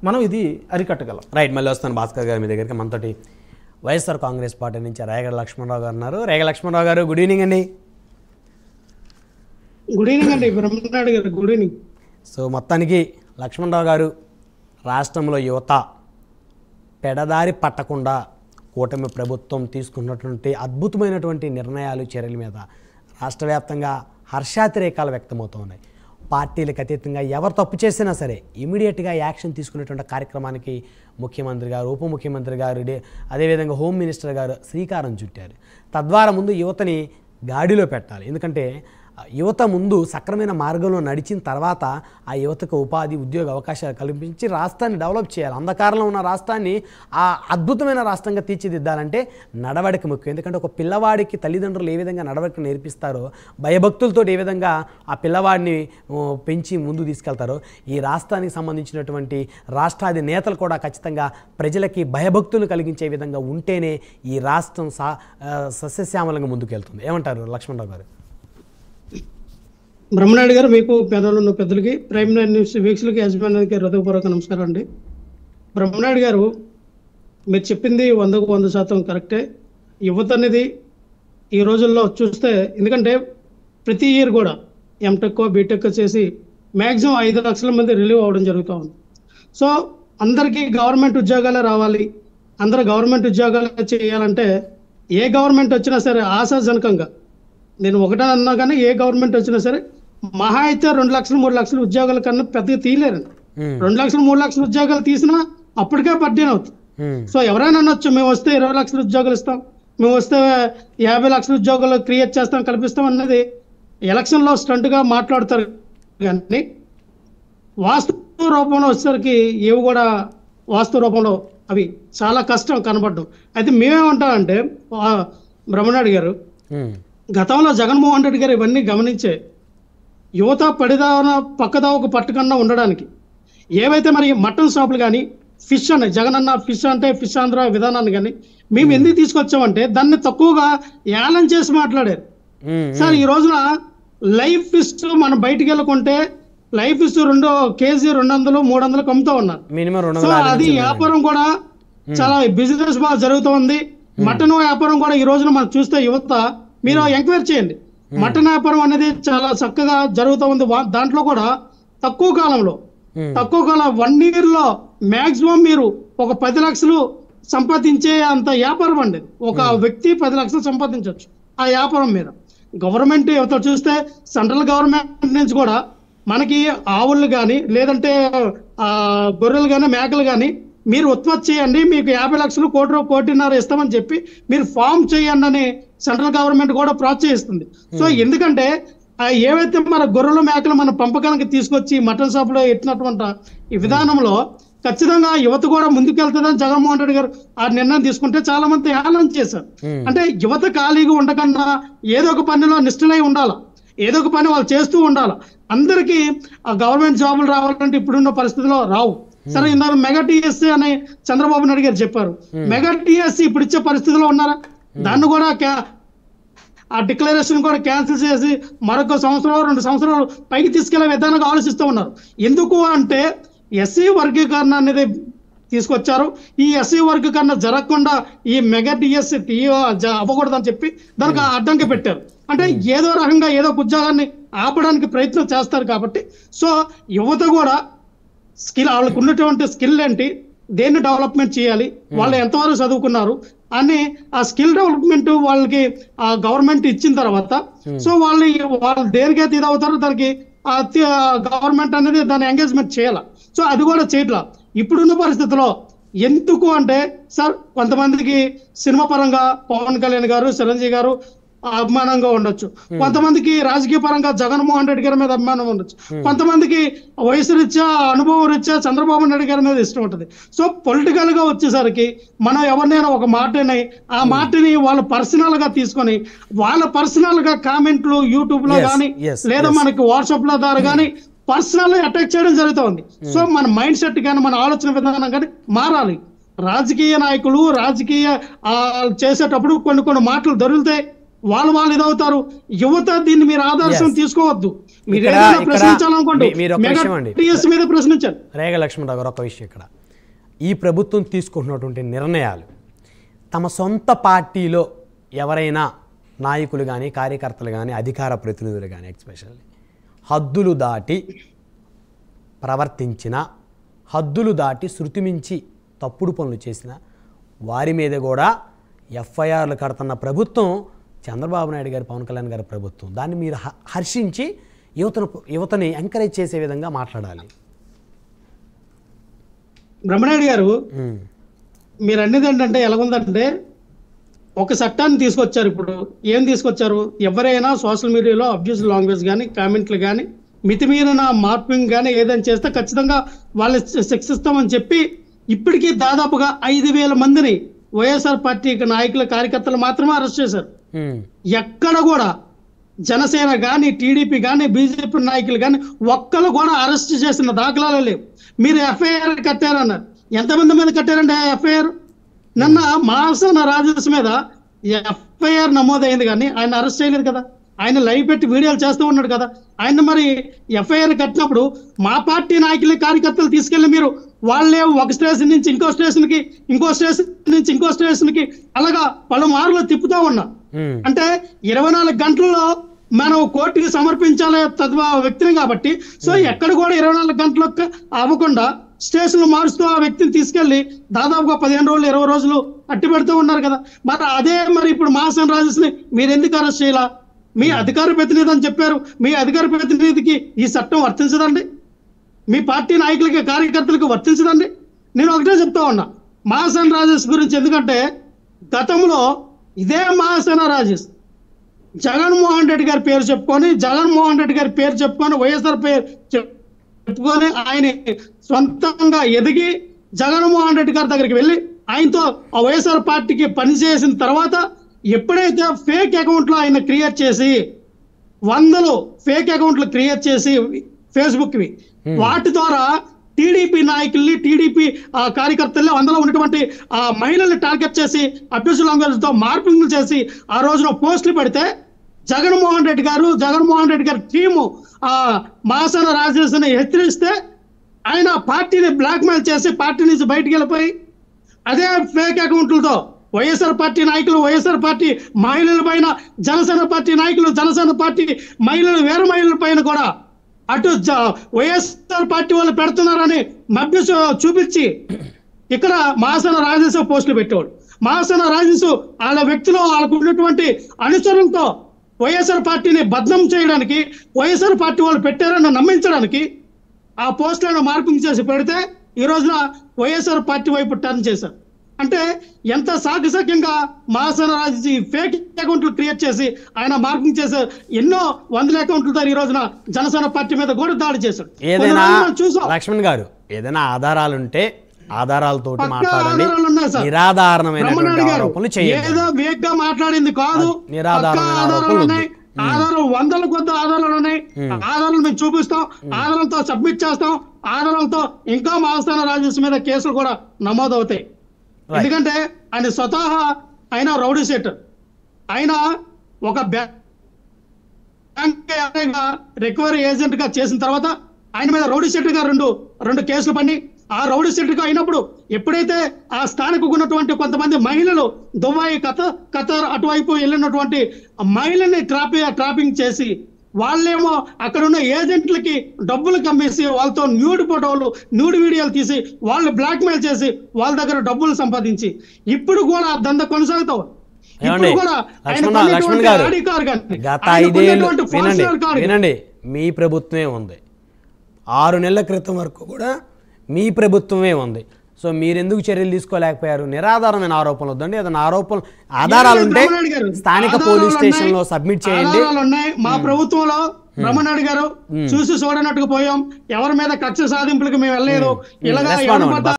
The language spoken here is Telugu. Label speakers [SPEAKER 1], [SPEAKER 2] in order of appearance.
[SPEAKER 1] మనం ఇది అరికట్టగలం.
[SPEAKER 2] రైట్, మళ్ళీ వస్తాను భాస్కర్ గారు మీ దగ్గరికి. మనతోటి వైఎస్ఆర్ కాంగ్రెస్ పార్టీ నుంచి రేగడ లక్ష్మణరావు గారు ఉన్నారు. రేగడ లక్ష్మణరావు గారు, గుడ్ ఈవినింగ్ అండి.
[SPEAKER 3] గుడ్ ఈవినింగ్ అండి బ్రహ్మనాయుడు గారు, గుడ్ ఈవినింగ్.
[SPEAKER 2] సో మొత్తానికి లక్ష్మణరావు గారు, రాష్ట్రంలో యువత పెడదారి పట్టకుండా కూటమి ప్రభుత్వం తీసుకున్నటువంటి అద్భుతమైనటువంటి నిర్ణయాలు, చర్యల మీద రాష్ట్ర వ్యాప్తంగా హర్షాతిరేకాలు వ్యక్తమవుతున్నాయి. పార్టీలకు అతీతంగా ఎవరు తప్పు చేసినా సరే ఇమీడియట్గా యాక్షన్ తీసుకునేటువంటి కార్యక్రమానికి ముఖ్యమంత్రి గారు, ఉప ముఖ్యమంత్రి గారు, అదేవిధంగా హోమ్ మినిస్టర్ గారు శ్రీకారం చుట్టారు. తద్వారా ముందు యువతని గాడిలో పెట్టాలి. ఎందుకంటే యువత ముందు సక్రమైన మార్గంలో నడిచిన తర్వాత ఆ యువతకు ఉపాధి, ఉద్యోగ అవకాశాలు కల్పించి రాష్ట్రాన్ని డెవలప్ చేయాలి. అంధకారంలో ఉన్న రాష్ట్రాన్ని ఆ అద్భుతమైన రాష్ట్రంగా తీర్చిదిద్దాలంటే నడవడిక ముఖ్యం. ఎందుకంటే ఒక పిల్లవాడికి తల్లిదండ్రులు ఏ విధంగా నడవడిక నేర్పిస్తారో, భయభక్తులతో ఏ విధంగా ఆ పిల్లవాడిని పెంచి ముందు తీసుకెళ్తారో, ఈ రాష్ట్రానికి సంబంధించినటువంటి రాష్ట్రాది నేతలు కూడా ఖచ్చితంగా ప్రజలకి భయభక్తులు కలిగించే విధంగా ఉంటేనే ఈ రాష్ట్రం సస్యశ్యామలంగా ముందుకెళ్తుంది. ఏమంటారు లక్ష్మణరావు గారు?
[SPEAKER 3] బ్రహ్మనాయుడు గారు, మీకు పెద్దలు పెద్దలకి, ప్రైమ్ నైన్ న్యూస్ వీక్షకులకి, యజమానికి హృదయపూర్వక నమస్కారం అండి. బ్రహ్మనాయుడు గారు, మీరు చెప్పింది 100% కరెక్టే. యువత అనేది ఈ రోజుల్లో చూస్తే, ఎందుకంటే ప్రతి ఇయర్ కూడా ఎంటెక్ బీటెక్ చేసి మ్యాక్సిమం 5 లక్షల మంది రిలీవ్ అవ్వడం జరుగుతూ ఉంది. సో అందరికీ గవర్నమెంట్ ఉద్యోగాలే రావాలి, అందరూ గవర్నమెంట్ ఉద్యోగాలు చేయాలంటే ఏ గవర్నమెంట్ వచ్చినా సరే ఆశాజనకంగా, నేను ఒకటే అన్నా కానీ ఏ గవర్నమెంట్ వచ్చినా సరే మహా అయితే 2 లక్షలు 3 లక్షల ఉద్యోగాల కన్నా పెద్దగా తీయలేరండి. 2 లక్షలు 3 లక్షల ఉద్యోగాలు తీసినా అప్పటికే బడ్డీన్ అవుతుంది. సో ఎవరైనా అనొచ్చు, మేము వస్తే 20 లక్షల ఉద్యోగాలు ఇస్తాం, మేము వస్తే 50 లక్షల ఉద్యోగాలు క్రియేట్ చేస్తాం, కల్పిస్తాం అన్నది ఎలక్షన్లో స్టంట్గా మాట్లాడతారు. కానీ వాస్తవ రూపంలో వచ్చేసరికి ఇవి కూడా వాస్తవ రూపంలో అవి చాలా కష్టం కనబడడం. అయితే మేమేమంటామంటే, బ్రహ్మనాయుడు గారు, గతంలో జగన్మోహన్ రెడ్డి గారు ఇవన్నీ గమనించే యువత పక్కదావకు పట్టకుండా ఉండడానికి ఏవైతే మరి మటన్ షాపులు కానీ, ఫిష్ అని జగనన్న ఫిష్ అంటే ఫిష్ ఆంధ్ర విధానాన్ని కానీ మేము ఎందుకు తీసుకొచ్చామంటే దాన్ని తక్కువగా ఏలం చేసి మాట్లాడారు. సార్ ఈ రోజున లైవ్ ఫిష్ మనం బయటికి వెళ్ళకుంటే లైవ్ ఫిష్ 2 కేజీ 200 300 అమ్ముతూ ఉన్నారు. సో అది వ్యాపారం కూడా చాలా బిజినెస్ బాగా జరుగుతూ ఉంది. మటన్ వ్యాపారం కూడా ఈ రోజున మనం చూస్తే యువత, మీరు ఎంక్వైరీ చేయండి, మటన్ వ్యాపారం అనేది చాలా చక్కగా జరుగుతూ ఉంది. దాంట్లో కూడా తక్కువ కాలం 1 year లో మాక్సిమం మీరు ఒక 10 లక్షలు సంపాదించే అంత వ్యాపారం అండి. ఒక వ్యక్తి 10 లక్షలు సంపాదించవచ్చు ఆ వ్యాపారం మీద. గవర్నమెంట్ యువత చూస్తే సెంట్రల్ గవర్నమెంట్ నుంచి కూడా మనకి ఆవులు కానీ, లేదంటే గొర్రెలు కానీ, మేకలు కానీ మీరు ఉత్పత్తి చేయండి, మీకు 50 లక్షలు, 1.5 ఇస్తామని చెప్పి మీరు ఫామ్ చేయండి అని సెంట్రల్ గవర్నమెంట్ కూడా ప్రోత్సహిస్తుంది. సో ఎందుకంటే ఏవైతే మన గొర్రెలు మేకలు మన పంపకానికి తీసుకొచ్చి మటన్ షాప్ లో ఎట్టినటువంటి ఈ విధానంలో ఖచ్చితంగా యువత కూడా ముందుకెళ్తుందని జగన్మోహన్ రెడ్డి గారు ఆ నిర్ణయం తీసుకుంటే చాలా మంది హేళన చేశారు. అంటే యువత ఖాళీగా ఉండకుండా ఏదో ఒక పనిలో నిష్ఠలై ఉండాలి, ఏదో ఒక పని వాళ్ళు చేస్తూ ఉండాలి. అందరికీ ఆ గవర్నమెంట్ జాబులు రావాలంటే ఇప్పుడున్న పరిస్థితిలో రావు. సరే, ఇందాక మెగా టీఎస్సీ అని చంద్రబాబు నాయుడు గారు చెప్పారు. మెగా టీఎస్సీ ఇప్పుడు ఇచ్చే పరిస్థితిలో ఉన్నారా? దాన్ని కూడా ఆ డిక్లరేషన్ కూడా క్యాన్సిల్ చేసి మరొక 2 సంవత్సరాలు పైకి తీసుకెళ్లే విధానంగా ఆలోచిస్తూ ఉన్నారు. ఎందుకు అంటే ఎస్సీ వర్గీకరణ అనేది తీసుకొచ్చారు. ఈ ఎస్సీ వర్గీకరణ జరగకుండా ఈ మెగా టీఎస్సీ అవ్వకూడదని చెప్పి దానికి అడ్డంకి పెట్టారు. అంటే ఏదో రకంగా ఏదో ఉద్యోగాన్ని ఆపడానికి ప్రయత్నం చేస్తారు. కాబట్టి సో యువత కూడా స్కిల్, వాళ్ళకు ఉన్నటువంటి స్కిల్ ఏంటి, దేన్ని డెవలప్మెంట్ చేయాలి, వాళ్ళు ఎంతవరకు చదువుకున్నారు అని ఆ స్కిల్ డెవలప్మెంట్ వాళ్ళకి ఆ గవర్నమెంట్ ఇచ్చిన తర్వాత సో వాళ్ళు దేనికైతే ఇది అవుతారో దానికి గవర్నమెంట్ అనేది దాన్ని ఎంగేజ్మెంట్ చేయాలి. సో అది కూడా చేయట్లా ఇప్పుడున్న పరిస్థితిలో. ఎందుకు అంటే సార్, కొంతమందికి సినిమా పరంగా పవన్ కళ్యాణ్ గారు, చిరంజీవి గారు అభిమానంగా ఉండొచ్చు, కొంతమందికి రాజకీయ పరంగా జగన్మోహన్ రెడ్డి గారి మీద అభిమానం ఉండొచ్చు, కొంతమందికి వయసు రీత్యా, అనుభవం రీత్యా చంద్రబాబు నాయుడు గారి మీద ఇష్టం ఉంటుంది. సో పొలిటికల్ గా వచ్చేసరికి మనం ఎవరినైనా ఒక మాటని ఆ మాటని వాళ్ళు పర్సనల్ గా తీసుకొని వాళ్ళ పర్సనల్ గా కామెంట్లు యూట్యూబ్ లో కానీ లేదా మనకి వాట్సాప్ లో ద్వారా కానీ పర్సనల్ అటాక్ చేయడం జరుగుతుంది. సో మన మైండ్ సెట్ కానీ మన ఆలోచన విధానం కానీ మారాలి. రాజకీయ నాయకులు రాజకీయ చేసేటప్పుడు కొన్ని మాటలు దొరుకుతాయి, వాళ్ళు ఇదవుతారు. యువత దీన్ని మీరు ఆదర్శం తీసుకోవద్దు. మీరు
[SPEAKER 2] ఇక్కడ-
[SPEAKER 3] ఏదైనా
[SPEAKER 2] ఇక్కడ
[SPEAKER 3] ప్రశ్నించాలనుకోండి,
[SPEAKER 2] మీరు ఒక
[SPEAKER 3] మెగా
[SPEAKER 2] విషయం అండి.
[SPEAKER 3] టీఎస్ మీద ప్రశ్నించారు.
[SPEAKER 2] రేగ లక్ష్మణరావు గారు, ఒక విషయం ఇక్కడ ఈ ప్రభుత్వం తీసుకుంటున్నటువంటి నిర్ణయాలు తమ సొంత పార్టీలో ఎవరైనా నాయకులు కానీ కార్యకర్తలు కానీ అధికార ప్రతినిధులు కానీ ఎస్పెషల్లీ హద్దులు దాటి ప్రవర్తించిన, హద్దులు దాటి శృతిమించి తప్పుడు పనులు చేసిన వారి మీద కూడా ఎఫ్ఐఆర్లు కడుతున్న ప్రభుత్వం చంద్రబాబు నాయుడు గారి, పవన్ కళ్యాణ్ గారి ప్రభుత్వం. దాన్ని మీరు హర్షించి యువతని ఎంకరేజ్ చేసే విధంగా మాట్లాడాలి.
[SPEAKER 3] బ్రహ్మనాయుడు గారు, మీరు అన్నది ఏంటంటే ఎలాగుందంటే ఒక చట్టాన్ని తీసుకొచ్చారు. ఇప్పుడు ఏం తీసుకొచ్చారు? ఎవరైనా సోషల్ మీడియాలో అబ్యూస్ లాంగ్వేజ్ కానీ, కామెంట్లు కానీ, మితిమీరిన మార్పింగ్ కానీ ఏదైనా చేస్తే ఖచ్చితంగా వాళ్ళు శిక్షిస్తామని చెప్పి ఇప్పటికీ దాదాపుగా 5,000 మందిని వైఎస్ఆర్ పార్టీ నాయకుల, కార్యకర్తలు మాత్రమే అరెస్ట్ చేశారు. ఎక్కడ కూడా జనసేన కానీ, టీడీపీ కానీ, బీజేపీ నాయకులు కానీ ఒక్కరు కూడా అరెస్ట్ చేసిన దాఖలాలు లేవు. మీరు ఎఫ్ఐఆర్ కట్టారన్నారు. ఎంతమంది మీద కట్టారండి ఎఫ్ఐఆర్? నిన్న మాసన రాజేష్ మీద ఎఫ్ఐఆర్ నమోదైంది కానీ ఆయన అరెస్ట్ చేయలేదు కదా. ఆయన లైవ్ పెట్టి వీడియోలు చేస్తూ ఉన్నాడు కదా. ఆయన మరి ఎఫ్ఐఆర్ కట్టినప్పుడు మా పార్టీ నాయకులు, కార్యకర్తలు తీసుకెళ్లి మీరు వాళ్ళే ఒక స్టేషన్ నుంచి ఇంకో స్టేషన్కి, ఇంకో స్టేషన్ నుంచి ఇంకో స్టేషన్కి అలాగా పలుమార్లు తిప్పుతూ ఉన్నా. అంటే 24 గంటల్లో మనం కోర్టుకి సమర్పించాలి వ్యక్తిని కాబట్టి, సో ఎక్కడ కూడా 24 గంటలకు అవ్వకుండా స్టేషన్లు మారుస్తూ ఆ వ్యక్తిని తీసుకెళ్లి దాదాపుగా 15 రోజులు, 20 రోజులు అట్టి పెడుతూ ఉన్నారు కదా. మరి అదే మరి ఇప్పుడు మాసన్ రాజేష్ని మీరు ఎందుకు అరెస్ట్ చేయాలా? మీ అధికార ప్రతినిధి అని చెప్పారు. మీ అధికార ప్రతినిధికి ఈ చట్టం వర్తించదండి? మీ పార్టీ నాయకులకి, కార్యకర్తలకు వర్తించదండి? నేను ఒకటే చెప్తా ఉన్నా మాసన్ రాజేష్ గురించి. ఎందుకంటే గతంలో ఇదే మాసన రాజేష్ జగన్మోహన్ రెడ్డి గారి పేరు చెప్పుకొని వైఎస్ఆర్ పేరు చెప్పుకొని ఆయన సొంతంగా ఎదిగి జగన్మోహన్ రెడ్డి గారి దగ్గరికి వెళ్ళి ఆయనతో ఆ వైఎస్ఆర్ పార్టీకి పనిచేసిన తర్వాత ఎప్పుడైతే ఫేక్ అకౌంట్లు ఆయన క్రియేట్ చేసి 100 ఫేక్ అకౌంట్లు క్రియేట్ చేసి ఫేస్బుక్వి, వాటి ద్వారా టీడీపీ నాయకుల్ని, టీడీపీ కార్యకర్తల్ని, అందులో ఉన్నటువంటి ఆ మహిళల్ని టార్గెట్ చేసి అబ్యూస్ లాంగ్వేజ్తో మార్పింగ్లు చేసి ఆ రోజున పోస్టులు పెడితే జగన్మోహన్ రెడ్డి గారి టీము మాసన రాజేష్ని హెచ్చరిస్తే ఆయన పార్టీని బ్లాక్మెయిల్ చేసి పార్టీ నుంచి బయటికి వెళ్ళిపోయి అదే ఫేక్ అకౌంట్లతో వైఎస్ఆర్ పార్టీ నాయకులు, వైఎస్ఆర్ పార్టీ మహిళల పైన, జనసేన పార్టీ నాయకులు, జనసేన పార్టీ మహిళలు, వేరే మహిళల పైన కూడా అటు వైఎస్ఆర్ పార్టీ వాళ్ళు పెడుతున్నారని మభ్య చూపించి ఇక్కడ మాసన రాజేష్ పోస్టులు పెట్టేవాడు. మాసన రాజేష్ వాళ్ళ వ్యక్తులు, వాళ్ళకు ఉన్నటువంటి అనుచరులతో వైఎస్ఆర్ పార్టీని బద్నాం చేయడానికి, వైఎస్ఆర్ పార్టీ వాళ్ళు పెట్టారని నమ్మించడానికి ఆ పోస్టులను మార్పింగ్ చేసి పెడితే ఈ రోజున వైఎస్ఆర్ పార్టీ వైపు టర్న్ చేశారు. అంటే ఎంత సాకసక్యంగా మాసన రాజు ఫేక్ అకౌంట్లు క్రియేట్ చేసి ఆయన మార్కింగ్ చేశారు. ఎన్నో 100 అకౌంట్లతో ఈ రోజున జనసేన పార్టీ మీద కూడా దాడి చేశారు.
[SPEAKER 2] ఏదైనా లక్ష్మణ్ గారు, ఏదైనా ఆధారాలుంటే ఆధారాలతోటి మాట్లాడండి. నిరాధారణమైనటువంటి ఆరోపణలు చేయండి.
[SPEAKER 3] ఏదో వేగ్గా మాట్లాడింది కాదు.
[SPEAKER 2] నిరాధారణమైన ఆరోపణలు
[SPEAKER 3] ఉన్నాయి. ఆధారం 100ల కొద్ది ఆధారాలు ఉన్నాయి. ఆధారాలు మేము చూపిస్తాం, ఆధారాలతో సబ్మిట్ చేస్తాం, ఆధారాలతో ఇంకా మాసన రాజేష్ మీద కేసులు కూడా నమోదవుతాయి. ఎందుకంటే ఆయన స్వతహా ఆయన రౌడీ షీటర్. ఆయన ఒక బ్యాంక్ రికవరీ ఏజెంట్ గా చేసిన తర్వాత ఆయన మీద రౌడీ షీటర్ గా రెండు కేసులు పడి ఆ రౌడీ షీటర్ గా అయినప్పుడు ఎప్పుడైతే ఆ స్థానిక ఉన్నటువంటి కొంతమంది మహిళలు దుబాయ్, ఖతర్ అటువైపు వెళ్ళినటువంటి మహిళల్ని ట్రాపింగ్ చేసి వాళ్ళేమో అక్కడ ఉన్న ఏజెంట్లకి డబ్బులు కమ్మేసి వాళ్ళతో న్యూడ్ ఫోటోలు, న్యూడ్ వీడియోలు తీసి వాళ్ళు బ్లాక్ మెయిల్ చేసి వాళ్ళ దగ్గర డబ్బులు సంపాదించి ఇప్పుడు కూడా దంద కొనసాగుతావు.
[SPEAKER 2] గత 5 ఏళ్ళు వినండి, మీ ప్రభుత్వమే ఉంది. 6 నెలల క్రితం వరకు కూడా మీ ప్రభుత్వమే ఉంది. సో మీరెందుకు చర్యలు తీసుకోలేకపోయారు? నిరాధారమైన ఆరోపణలు వద్దండి. ఏదైనా ఆధారాలు ఉంటే స్థానిక పోలీస్ స్టేషన్ లో సబ్మిట్ చేయండి.
[SPEAKER 3] మా ప్రభుత్వంలో బ్రహ్మనాయుడు గారు చూసి చూడనట్టుకు పోయాం. ఎవరి మీద కక్ష సాధింపులకు మేము వెళ్ళలేదు. ఇలాగా